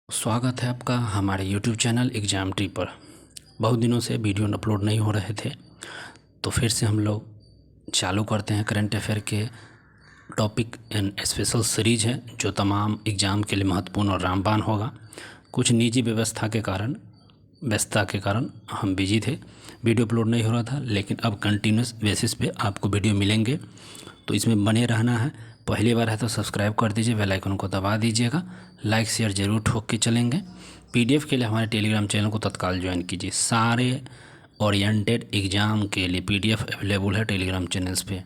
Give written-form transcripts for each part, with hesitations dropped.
स्वागत है आपका हमारे YouTube चैनल एग्ज़ाम ट्री पर। बहुत दिनों से वीडियो अपलोड नहीं हो रहे थे, तो फिर से हम लोग चालू करते हैं। करंट अफेयर के टॉपिक एंड स्पेशल सीरीज है जो तमाम एग्ज़ाम के लिए महत्वपूर्ण और रामबाण होगा। कुछ निजी व्यस्तता के कारण हम बिजी थे, वीडियो अपलोड नहीं हो रहा था, लेकिन अब कंटिन्यूस बेसिस पे आपको वीडियो मिलेंगे, तो इसमें बने रहना है। पहली बार है तो सब्सक्राइब कर दीजिए, बेल आइकन को दबा दीजिएगा, लाइक शेयर जरूर ठोक के चलेंगे। पीडीएफ के लिए हमारे टेलीग्राम चैनल को तत्काल ज्वाइन कीजिए। सारे ओरिएंटेड एग्ज़ाम के लिए पीडीएफ अवेलेबल है टेलीग्राम चैनल्स पे,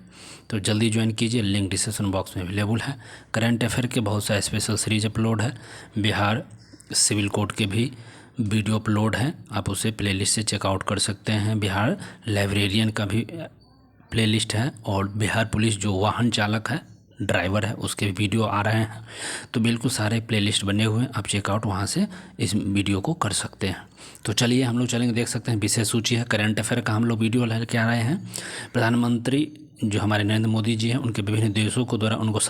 तो जल्दी ज्वाइन कीजिए, लिंक डिस्क्रिप्शन बॉक्स में अवेलेबल है। करंट अफेयर के बहुत सारे स्पेशल सीरीज अपलोड है, बिहार सिविल कोड के भी वीडियो अपलोड है, आप उसे प्लेलिस्ट से चेकआउट कर सकते हैं। बिहार लाइब्रेरियन का भी प्लेलिस्ट है, और बिहार पुलिस जो वाहन चालक है, ड्राइवर है, उसके वीडियो आ रहे हैं। तो बिल्कुल सारे प्लेलिस्ट बने हुए हैं, आप चेकआउट वहाँ से इस वीडियो को कर सकते हैं। तो चलिए हम लोग चलेंगे, देख सकते हैं विशेष सूची है करंट अफेयर का, हम लोग वीडियो लेके आ रहे हैं। प्रधानमंत्री जो हमारे नरेंद्र मोदी जी हैं, उनके विभिन्न देशों को द्वारा उनको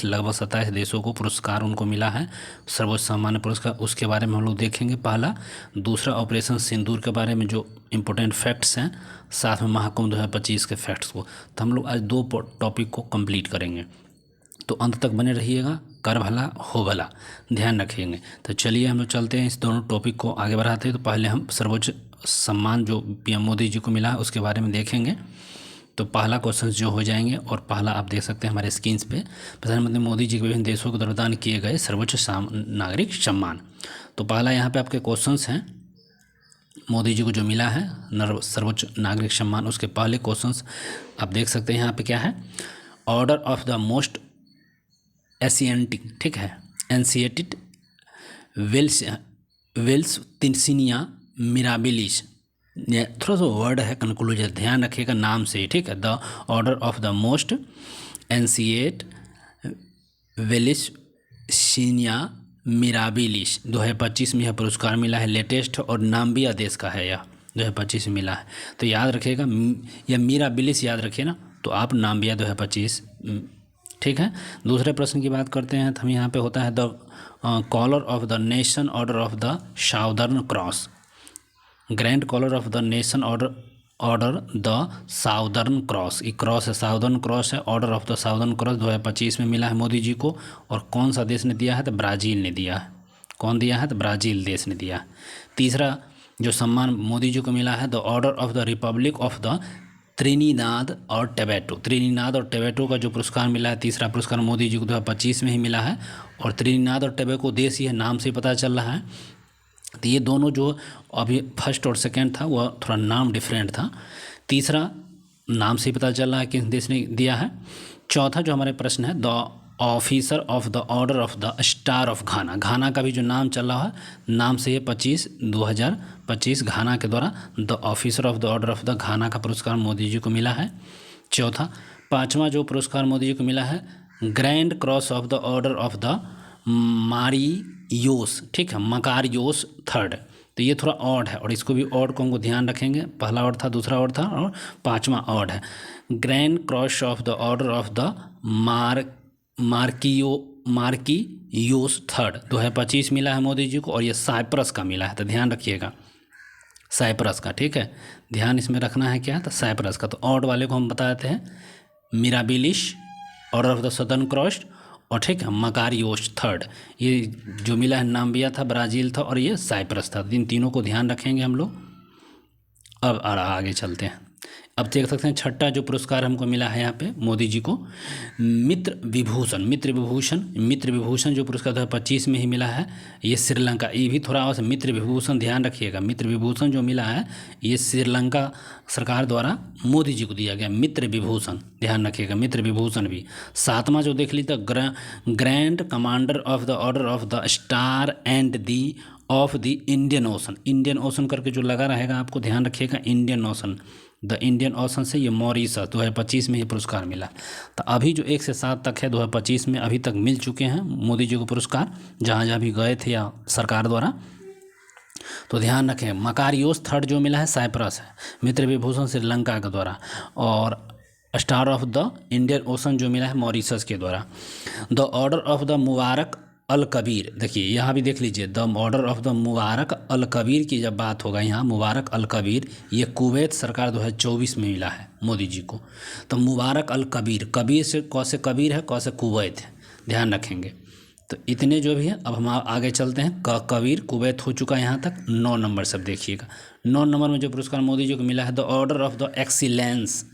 लगभग 27 देशों को पुरस्कार उनको मिला है, सर्वोच्च सम्मान पुरस्कार। उसके बारे में हम लोग देखेंगे पहला। दूसरा ऑपरेशन सिंदूर के बारे में जो इम्पोर्टेंट फैक्ट्स हैं, साथ में महाकुंभ 2025 के फैक्ट्स को। तो हम लोग आज दो टॉपिक को कंप्लीट करेंगे, तो अंत तक बने रहिएगा। कर भला हो भला, ध्यान रखेंगे। तो चलिए हम लोग चलते हैं, इस दोनों टॉपिक को आगे बढ़ाते हैं। तो पहले हम सर्वोच्च सम्मान जो पीएम मोदी जी को मिला है उसके बारे में देखेंगे। तो पहला क्वेश्चन जो हो जाएंगे, और पहला आप देख सकते हैं हमारे स्क्रीन पे, प्रधानमंत्री मोदी जी के विभिन्न देशों को प्रदान किए गए सर्वोच्च नागरिक सम्मान। तो पहला यहाँ पे आपके क्वेश्चंस हैं, मोदी जी को जो मिला है सर्वोच्च नागरिक सम्मान, उसके पहले क्वेश्चंस आप देख सकते हैं यहाँ पे क्या है। ऑर्डर ऑफ द मोस्ट एशियंटिक, ठीक है, एंसिएटेड वेल्स तिनसिनिया मिराबिलिस। थोड़ा सा वर्ड है कंक्लूजन, ध्यान रखिएगा नाम से, ठीक है। The order of the most ancient welwitschia mirabilis 2025 में यह पुरस्कार मिला है। लेटेस्ट और नाम्बिया देश का है, यह 2025 में मिला है। तो याद रखिएगा, या मिराबिलिस याद रखिए ना, तो आप नाम्बिया 2025, ठीक है। दूसरे प्रश्न की बात करते हैं, तो हम यहाँ पे होता है the Collar of the Nation Order of the Southern Cross, Grand collar of the Nation Order the Southern Cross. ये क्रॉस है, साउदर्न क्रॉस है, Order of the Southern Cross 2025 में मिला है मोदी जी को। और कौन सा देश ने दिया है? तो ब्राज़ील ने दिया है। कौन दिया है? तो ब्राज़ील देश ने दिया है। तीसरा जो सम्मान मोदी जी को मिला है, the order of the Republic of the Trinidad और टोबैगो। त्रिनिदाद और टोबैगो का जो पुरस्कार मिला है, तीसरा पुरस्कार मोदी जी को 2025 में ही मिला है। और त्रिनिदाद और टोबैगो देश ही है, नाम से ही पता चल रहा है। तो ये दोनों जो अभी फर्स्ट और सेकंड था, वह थोड़ा नाम डिफरेंट था। तीसरा नाम से ही पता चल रहा है किस देश ने दिया है। चौथा जो हमारे प्रश्न है, the officer of the order of the star of Ghana. Ghana का भी जो नाम चल रहा है, नाम से ये 2025 घाना के द्वारा the officer of the order of the Ghana का पुरस्कार मोदी जी को मिला है, चौथा। पांचवा जो पुरस्कार मोदी जी को मिला है, grand cross of the order of the Makarios, ठीक है, मकारियोस थर्ड। तो ये थोड़ा ऑड है, और इसको भी ऑड को हमको ध्यान रखेंगे। पहला ऑड था, दूसरा ऑड था, और पांचवा ऑड है। Grand cross of the order of the Makarios third 2025 मिला है मोदी जी को, और ये साइप्रस का मिला है। तो ध्यान रखिएगा साइप्रस का, ठीक है, ध्यान इसमें रखना है क्या, तो साइप्रस का। तो ऑड वाले को हम बताते हैं mirabilis, order of the southern cross, और ठीक है मकारियोस थर्ड। ये जो मिला है नाम्बिया था, ब्राज़ील था, और ये साइप्रस था। इन तीनों को ध्यान रखेंगे हम लोग। अब आगे चलते हैं। अब देख सकते हैं छठा जो पुरस्कार हमको मिला है यहाँ पे मोदी जी को, मित्र विभूषण जो पुरस्कार 2025 में ही मिला है, ये श्रीलंका। ये भी थोड़ा और मित्र विभूषण ध्यान रखिएगा, मित्र विभूषण जो मिला है ये श्रीलंका सरकार द्वारा मोदी जी को दिया गया, मित्र विभूषण ध्यान रखिएगा, मित्र विभूषण भी। सातवां जो देख लीजिए, grand commander of the order of the star and the of the Indian ocean. Indian ocean करके जो लगा रहेगा आपको ध्यान रखिएगा, Indian ocean, the Indian ocean से ये मॉरिशस 2025 में ही पुरस्कार मिला। तो अभी जो 1 से 7 तक है 2025 में अभी तक मिल चुके हैं मोदी जी को पुरस्कार, जहाँ जहाँ भी गए थे या सरकार द्वारा। तो ध्यान रखें, मकारियोस थर्ड जो मिला है साइप्रस है, मित्र विभूषण श्रीलंका के द्वारा, और star of the Indian ocean जो मिला है मॉरिशस के द्वारा। द ऑर्डर ऑफ द मुबारक अल कबीर, देखिए यहाँ भी देख लीजिए, द ऑर्डर ऑफ द मुबारक अल कबीर की जब बात होगा यहाँ, मुबारक अल कबीर, ये कुवैत सरकार 2024 में मिला है मोदी जी को। तो मुबारक अल कबीर, कबीर से कौ से कबीर है, कौ से कुवैत है, ध्यान रखेंगे। तो इतने जो भी है, अब हम आगे चलते हैं। कबीर कुवैत हो चुका है यहाँ तक। 9 नंबर सब देखिएगा। 9 नंबर में जो पुरस्कार मोदी जी को मिला है, the order of the excellence,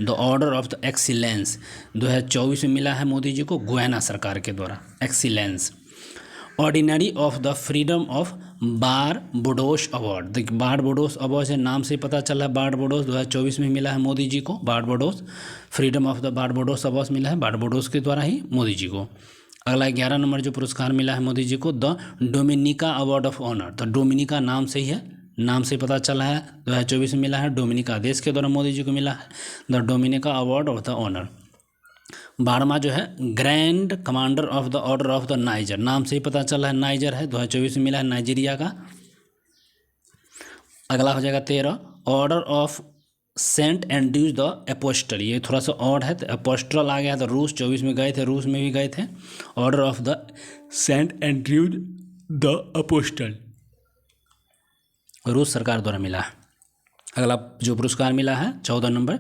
the order of the excellence 2024 में मिला है मोदी जी को गुयाना सरकार के द्वारा, excellence. Ordinary of the freedom of Barbados award, देखिए बारबोडोस अवार्ड से नाम से पता चला है, बारबोडोस 2024 में मिला है मोदी जी को, बारबोडोस फ्रीडम ऑफ द बारबोडोस अवार्ड मिला है बारबोडोस के द्वारा ही मोदी जी को। अगला 11 नंबर जो पुरस्कार मिला है मोदी जी को, the Dominica award of Honour, तो डोमिनिका नाम से ही है, नाम से पता चला है, 2024 में मिला है, डोमिनिका देश के द्वारा मोदी जी को मिला है the Dominica award of the honour. 12वां जो है grand commander of the order of the Niger, नाम से ही पता चला है नाइजर है, 2024 में मिला है नाइजीरिया का। अगला हो जाएगा 13 Order of Saint Andrews the Apostle, ये थोड़ा सा ऑड है, तो एपोस्टल आ गया, तो रूस 24 में गए थे, रूस में भी गए थे। Order of the Saint Andrews the Apostle रूस सरकार द्वारा मिला है। अगला जो पुरस्कार मिला है 14 नंबर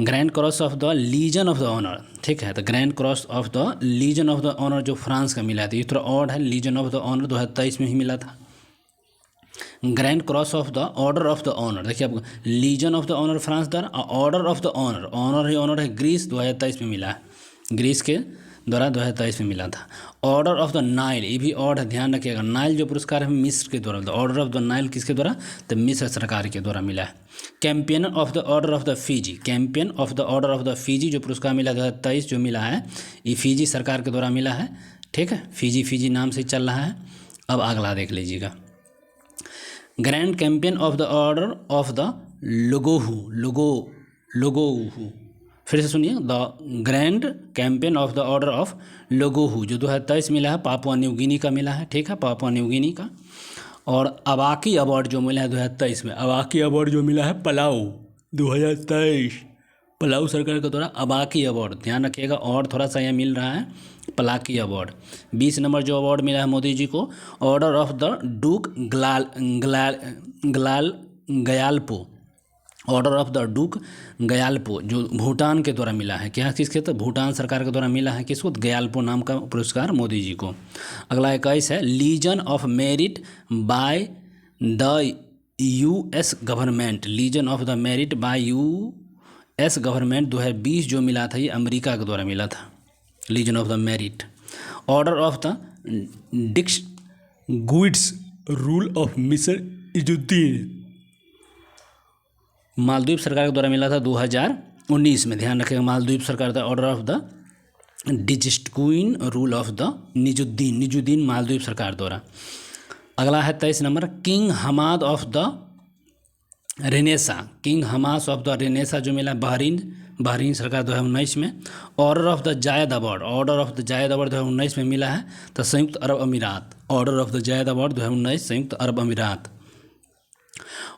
Grand cross of the Legion of the Honour, ठीक है, तो Grand cross of the Legion of the Honour जो फ्रांस का मिला था, ये थोड़ा ऑड है, लीजन ऑफ द ऑनर 2023 में ही मिला था। Grand cross of the order of the honour, देखिए आपको legion of the honour France द्वारा, order of the honour, honour ही ऑनर है, ग्रीस 2023 में मिला है, ग्रीस के द्वारा 2023 में मिला था। ऑर्डर ऑफ द नाइल, ये भी ऑर्ड है, ध्यान रखिएगा, नाइल जो पुरस्कार है मिस्र के द्वारा, ऑर्डर ऑफ द नाइल किसके द्वारा, तो मिस्र सरकार के द्वारा मिला है। Companion of the order of the Fiji, Companion of the order of the Fiji जो पुरस्कार मिला 2023 जो मिला है, ये फीजी सरकार के द्वारा मिला है, ठीक है, फीजी नाम से चल रहा है। अब अगला देख लीजिएगा, Grand Companion of the order of the Logohu, फिर से सुनिए, the Grand Companion of the order of Logohu जो 2023 मिला है, पापुआ न्यू गिनी का मिला है, ठीक है, पापुआ न्यू गिनी का। और अवाकी अवार्ड जो मिला है 2023 में, अवाकी अवार्ड जो मिला है पलाऊ 2023, पलाऊ सरकार के द्वारा अवाकी अवार्ड, ध्यान रखिएगा, और थोड़ा सा यह मिल रहा है पलाकी अवार्ड। 20 नंबर जो अवार्ड मिला है मोदी जी को, order of the Druk Gyalpo, order of the Druk Gyalpo जो भूटान के द्वारा मिला है, क्या किसके, तो भूटान सरकार के द्वारा मिला है, किसको, गयाल्पो नाम का पुरस्कार मोदी जी को। अगला 21 है Legion of Merit by the US government, Legion of the Merit by US government 2020 जो मिला था, ये अमेरिका के द्वारा मिला था, legion of the merit. Order of the डिक्स गुइड्स रूल ऑफ मिस्र इजुद्दीन मालदीव सरकार के द्वारा मिला था 2019 में, ध्यान रखिएगा, मालदीव सरकार का order of the distinguished rule of the Izzuddeen Maldives सरकार द्वारा। अगला है 23 number king Hamad of the renaissance, king Hamad of the renaissance जो मिला बहरीन सरकार 2019 में। Order of the Zayed award, order of the Zayed award 2019 में मिला है, तो संयुक्त अरब अमीरात, order of the Zayed award 2019 संयुक्त अरब अमीरात।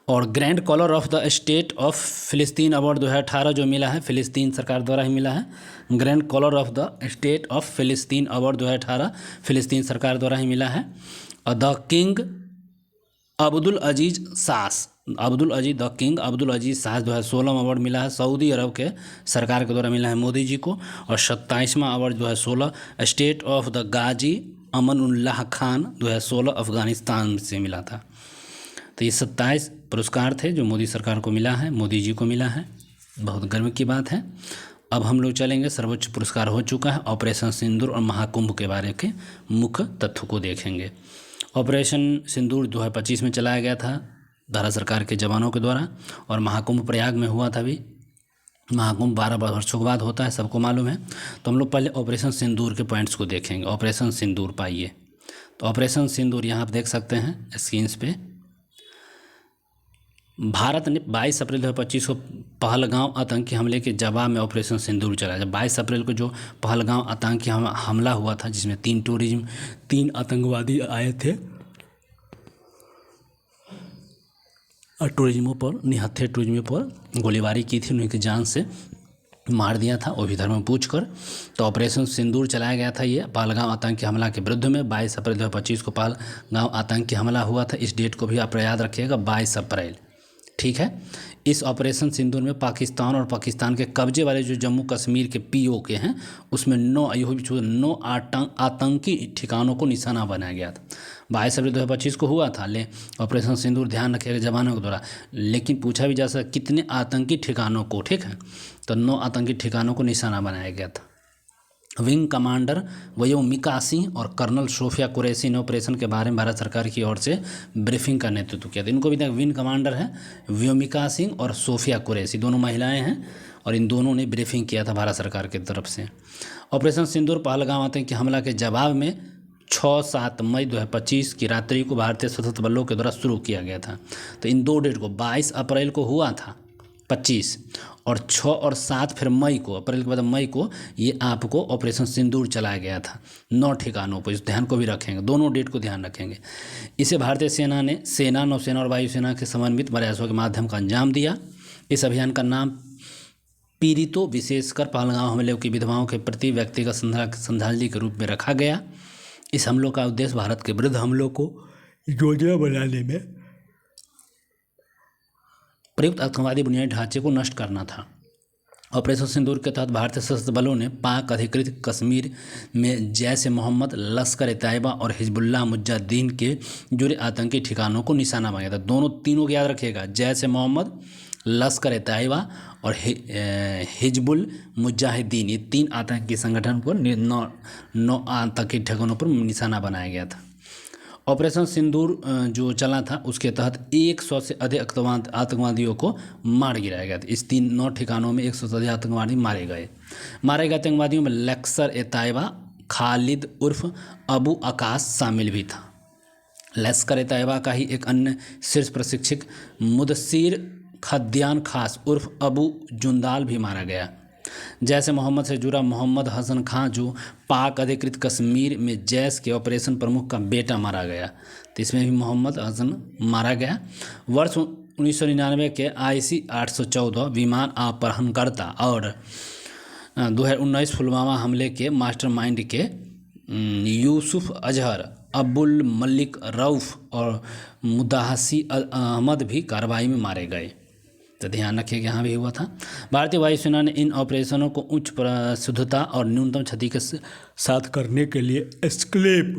और grand collar of the state of फ़िलिस्तीन अवार्ड 2018 जो मिला है, फ़िलिस्तीन सरकार द्वारा ही मिला है, grand collar of the state of फ़िलिस्तीन अवार्ड 2018 फ़िलिस्तीन सरकार द्वारा ही मिला है। और द किंग अब्दुल अजीज़ सास, द किंग अब्दुल अजीज़ सास 2016 अवार्ड मिला है, सऊदी अरब के सरकार के द्वारा मिला है मोदी जी को। और 27वां अवार्ड 2016 स्टेट ऑफ द गाजी अमनुल्लाह खान 2016 अफ़गानिस्तान से मिला था। तो ये 27 पुरस्कार थे जो मोदी सरकार को मिला है, मोदी जी को मिला है, बहुत गर्व की बात है। अब हम लोग चलेंगे, सर्वोच्च पुरस्कार हो चुका है, ऑपरेशन सिंदूर और महाकुंभ के बारे के मुख्य तथ्यों को देखेंगे। ऑपरेशन सिंदूर 2025 में चलाया गया था भारत सरकार के जवानों के द्वारा, और महाकुंभ प्रयाग में हुआ था भी, महाकुंभ 12 वर्षों के बाद होता है, सबको मालूम है। तो हम लोग पहले ऑपरेशन सिंदूर के पॉइंट्स को देखेंगे। ऑपरेशन सिंदूर पाइए, तो ऑपरेशन सिंदूर यहाँ आप देख सकते हैं स्क्रीन्स पे। भारत ने 22 अप्रैल 2025 को पहलगांव आतंकी हमले के जवाब में ऑपरेशन सिंदूर चलाया। जब 22 अप्रैल को जो पहलगांव आतंकी हमला हुआ था, जिसमें 3 आतंकवादी आए थे और टूरिज्मों पर, निहत्थे टूरिज्मों पर गोलीबारी की थी, उनकी जान से मार दिया था, वो भी धर्म पूछ कर। तो ऑपरेशन सिंदूर चलाया गया था ये पहलगाम आतंकी हमला के विरुद्ध में। 22 अप्रैल 2025 को पहलगाम आतंकी हमला हुआ था। इस डेट को भी आप याद रखिएगा, 22 अप्रैल, ठीक है। इस ऑपरेशन सिंदूर में पाकिस्तान और पाकिस्तान के कब्जे वाले जो जम्मू कश्मीर के पीओके हैं उसमें 9 आतंकी ठिकानों को निशाना बनाया गया था। 22 अप्रैल 2025 को हुआ था ऑपरेशन सिंदूर, ध्यान रखिएगा जवानों के द्वारा। लेकिन पूछा भी जा सकता कितने आतंकी ठिकानों को, ठीक है, तो 9 आतंकी ठिकानों को निशाना बनाया गया था। विंग कमांडर व्योमिका सिंह और कर्नल सोफिया कुरैशी ने ऑपरेशन के बारे में भारत सरकार की ओर से ब्रीफिंग का नेतृत्व किया था। इनको भी विंग कमांडर है व्योमिका सिंह और सोफिया कुरैशी, दोनों महिलाएं हैं, और इन दोनों ने ब्रीफिंग किया था भारत सरकार की तरफ से। ऑपरेशन सिंदूर पहलगाम आतंकी हमला के जवाब में 6-7 मई 2025 की रात्रि को भारतीय सशस्त्र बलों के द्वारा शुरू किया गया था। तो इन 2 डेट को 22 अप्रैल को हुआ था 25, और 6 और 7 फिर मई को, अप्रैल के बाद मई को ये आपको ऑपरेशन सिंदूर चलाया गया था 9 ठिकानों पर। इस ध्यान को भी रखेंगे, दोनों डेट को ध्यान रखेंगे। इसे भारतीय सेना ने सेना, नौसेना और वायुसेना के समन्वित प्रयासों के माध्यम का अंजाम दिया। इस अभियान का नाम पीड़ितों, विशेषकर पहलगाम हमले की विधवाओं के प्रति व्यक्तिगत श्रद्धांजलि के रूप में रखा गया। इस हमलों का उद्देश्य भारत के विरुद्ध हमलों को योजना बनाने में प्रयुक्त आतंकवादी बुनियादी ढांचे को नष्ट करना था। ऑपरेशन सिंदूर के तहत भारतीय सशस्त्र बलों ने पाक अधिकृत कश्मीर में जैश ए मोहम्मद, लश्कर ए तैयबा और हिजबुल्लाह मुजाहिदीन के जुड़े आतंकी ठिकानों को निशाना बनाया था। तीनों को याद रखिएगा, जैश ए मोहम्मद, लश्कर ए तैयबा और हिजबुल मुजाहिदीन, ये 3 आतंकी संगठन पर 9 आतंकी ठिकानों पर निशाना बनाया गया था। ऑपरेशन सिंदूर जो चला था उसके तहत 100 से अधिक आतंकवादियों को मार गिराया गया था। इस 9 ठिकानों में 100 से अधिक आतंकवादी मारे गए आतंकवादियों में लश्कर ए तैयबा खालिद उर्फ अबू आकाश शामिल भी था। लश्कर ए तैयबा का ही एक अन्य शीर्ष प्रशिक्षक मुदस्सिर खद्यान खास उर्फ अबू जुंदाल भी मारा गया। जैसे मोहम्मद से जुड़ा मोहम्मद हसन खां जो पाक अधिकृत कश्मीर में जैश के ऑपरेशन प्रमुख का बेटा मारा गया, तो इसमें भी मोहम्मद हसन मारा गया। वर्ष 1999 के IC 814 विमान अपहरणकर्ता और 2019 पुलवामा हमले के मास्टरमाइंड के यूसुफ अजहर, अब्दुल मलिक रऊफ और मुदाहसी अहमद भी कार्रवाई में मारे गए। तो ध्यान रखिए यहाँ भी हुआ था। भारतीय वायुसेना ने इन ऑपरेशनों को उच्च शुद्धता और न्यूनतम क्षति के साथ करने के लिए एस्केलेप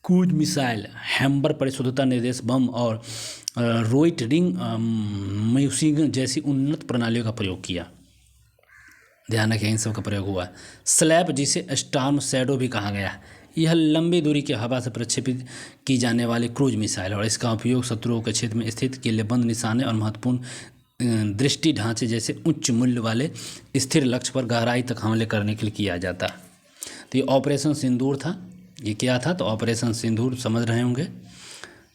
क्रूज मिसाइल, हैम्बर परिशुद्धता निर्देश बम और रोइट रिंग म्यूसिंग जैसी उन्नत प्रणालियों का प्रयोग किया। ध्यान रखिए इन सब का प्रयोग हुआ। स्लैप, जिसे स्टॉर्म शैडो भी कहा गया है, यह लंबी दूरी की हवा से प्रक्षेपित की जाने वाली क्रूज मिसाइल है और इसका उपयोग शत्रुओं के क्षेत्र में स्थित किलेबंद निशाने और महत्वपूर्ण दृष्टि ढांचे जैसे उच्च मूल्य वाले स्थिर लक्ष्य पर गहराई तक हमले करने के लिए किया जाता है। तो ये ऑपरेशन सिंदूर था। ये क्या था? तो ऑपरेशन सिंदूर समझ रहे होंगे।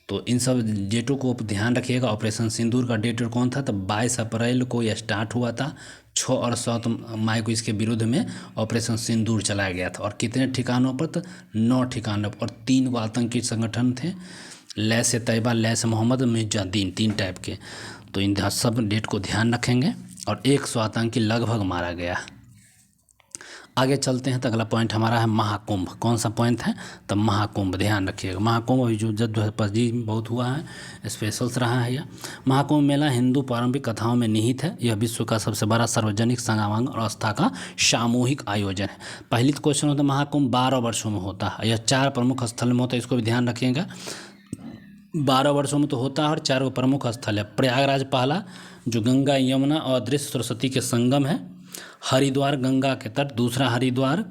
तो इन सब डेटों को ध्यान रखिएगा। ऑपरेशन सिंदूर का डेट कौन था? तो 22 अप्रैल को यह स्टार्ट हुआ था। 6 और 7 मई को इसके विरुद्ध में ऑपरेशन सिंदूर चलाया गया था। और कितने ठिकानों पर? तो 9 ठिकानों पर। 3 वो आतंकी संगठन थे, लैश ए तैयबा, लैश मोहम्मद, मुजाहिदीन, 3 टाइप के। तो इन सब डेट को ध्यान रखेंगे। और 100 आतंकी लगभग मारा गया। आगे चलते हैं तो अगला पॉइंट हमारा है महाकुंभ। कौन सा पॉइंट है? तो महाकुंभ। ध्यान रखिएगा। महाकुंभ अभी जो 2025 में बहुत हुआ है, स्पेशल्स रहा है यह। महाकुंभ मेला हिंदू पारंपरिक कथाओं में निहित है। यह विश्व का सबसे बड़ा सार्वजनिक समागम और आस्था का सामूहिक आयोजन है। पहली क्वेश्चन होता है महाकुंभ 12 वर्षों में होता है। यह 4 प्रमुख स्थल में होता है, इसको भी ध्यान रखिएगा। 12 वर्षों में तो होता है और 4 प्रमुख स्थल है। प्रयागराज पहला, जो गंगा यमुना और अदृश्य सरस्वती के संगम है। हरिद्वार गंगा के तट, दूसरा हरिद्वार,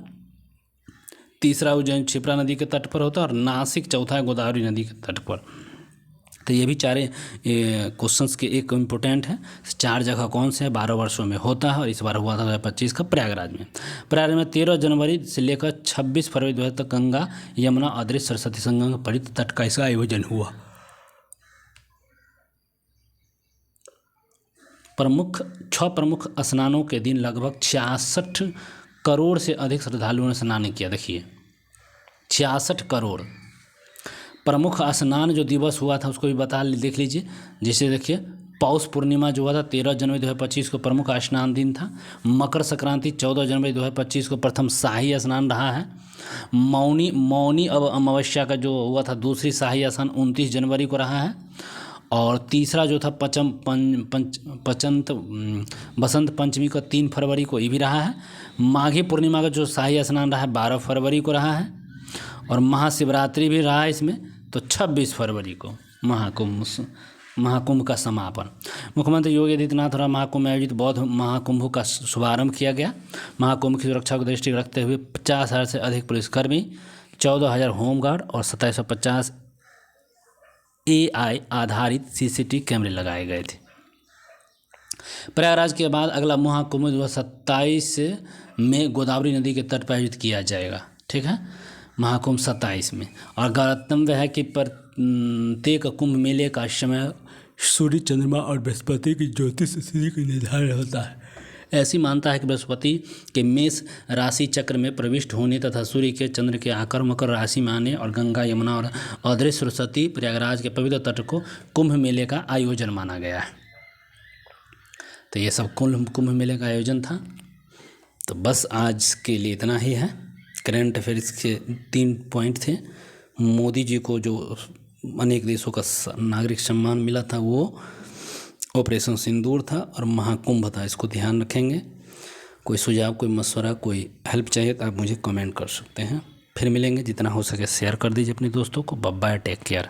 तीसरा उज्जैन क्षिप्रा नदी के तट पर होता है और नासिक चौथा गोदावरी नदी के तट पर। तो ये भी 4 क्वेश्चंस के एक इम्पोर्टेंट है। 4 जगह कौन से है 12 वर्षों में होता है और इस बार हुआ था 2025 का प्रयागराज में। प्रयागराज में 13 जनवरी से लेकर 26 फरवरी 2000 तक गंगा यमुना अदृश्य सरस्वती संगम के परित तट का इसका आयोजन हुआ। 6 प्रमुख स्नानों के दिन लगभग 66 करोड़ से अधिक श्रद्धालुओं ने स्नान किया। देखिए 66 करोड़। प्रमुख स्नान जो दिवस हुआ था उसको भी देख लीजिए। जैसे देखिए पौष पूर्णिमा जो हुआ था 13 जनवरी 2025 को प्रमुख स्नान दिन था। मकर संक्रांति 14 जनवरी 2025 को प्रथम शाही स्नान रहा है। मौनी अब अमावस्या का जो हुआ था दूसरी शाही स्नान 29 जनवरी को रहा है। और तीसरा जो था बसंत पंचमी का 3 फरवरी को ये भी रहा है। माघी पूर्णिमा का जो शाही स्नान रहा है 12 फरवरी को रहा है। और महाशिवरात्रि भी रहा है इसमें, तो 26 फरवरी को महाकुंभ का समापन। मुख्यमंत्री योगी आदित्यनाथ द्वारा महाकुंभ में आयोजित बौद्ध महाकुंभ का शुभारंभ किया गया। महाकुंभ की सुरक्षा को दृष्टि रखते हुए 50,000 से अधिक पुलिसकर्मी, 14,000 होमगार्ड और 2750 AI आधारित CCTV कैमरे लगाए गए थे। प्रयागराज के बाद अगला महाकुंभ जो 27 में गोदावरी नदी के तट पर आयोजित किया जाएगा। ठीक है, महाकुंभ 27 में। और गौरतव्य है कि प्रत्येक कुंभ मेले का समय सूर्य, चंद्रमा और बृहस्पति की ज्योतिष स्थिति का निर्धारण होता है। ऐसी मानता है कि बृहस्पति के मेष राशि चक्र में प्रविष्ट होने तथा सूर्य के चंद्र के आकर मकर राशि में आने और गंगा, यमुना और अदृश्य सरस्वती प्रयागराज के पवित्र तट को कुंभ मेले का आयोजन माना गया है। तो ये सब कुंभ मेले का आयोजन था। तो बस आज के लिए इतना ही है। करंट अफेयर्स के 3 पॉइंट थे। मोदी जी को जो अनेक देशों का नागरिक सम्मान मिला था वो ऑपरेशन सिंदूर था और महाकुंभ था, इसको ध्यान रखेंगे। कोई सुझाव, कोई मशवरा, कोई हेल्प चाहिए तो आप मुझे कमेंट कर सकते हैं। फिर मिलेंगे, जितना हो सके शेयर कर दीजिए अपने दोस्तों को। Bye bye, take care.